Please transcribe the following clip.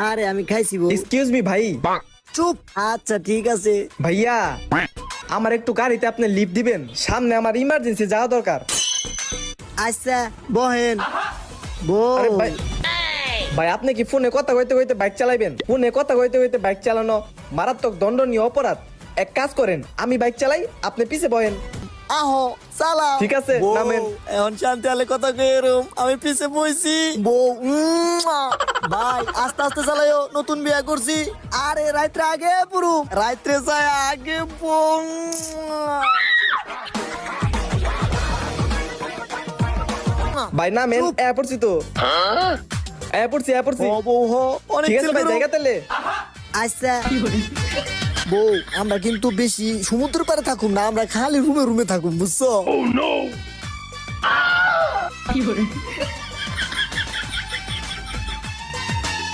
আরে আমি খাইছি বউ। এক্সকিউজ মি ভাই। চুপ। আচ্ছা ঠিক আছে। ভাইয়া আমার একটু গাড়িতে আপনি লিফট দিবেন, সামনে আমার ইমার্জেন্সি যাওয়া দরকার। আচ্ছা বহেন বউ। আরে ভাই, ভাই আপনি কি ফোনে কথা কইতে কইতে বাইক চালাইবেন? ফোনে কথা কইতে কইতে বাইক চালানো মারাত্মক দণ্ডনীয় অপরাধ। এক কাজ করেন, আমি বাইক চালাই, আপনি পিছে বহেন। আহো চালাও। ঠিক আছে, বউ, নামেন। এখন শান্তি হলে কথা কইরম, আমি পিছে বইছি। বউ ভাই আস্তে আস্তে চালাইও, নতুন বিয়া করছি। আরে রাত্রে আগে পুরু, রাত্রে যায় আগে বউ। ভাই নামেন, চুপ। এ পড়ছি তো। এ পড়ছি। হ বউ হ, অনেক ঠিক আছে চিল ভাই, করো। জায়গা তেলে। আচ্ছা বউ, আমরা কিন্তু বেশি সমুদ্র পারে থাকুম না, আমরা খালি রুমে রুমে থাকুম, বুঝছো?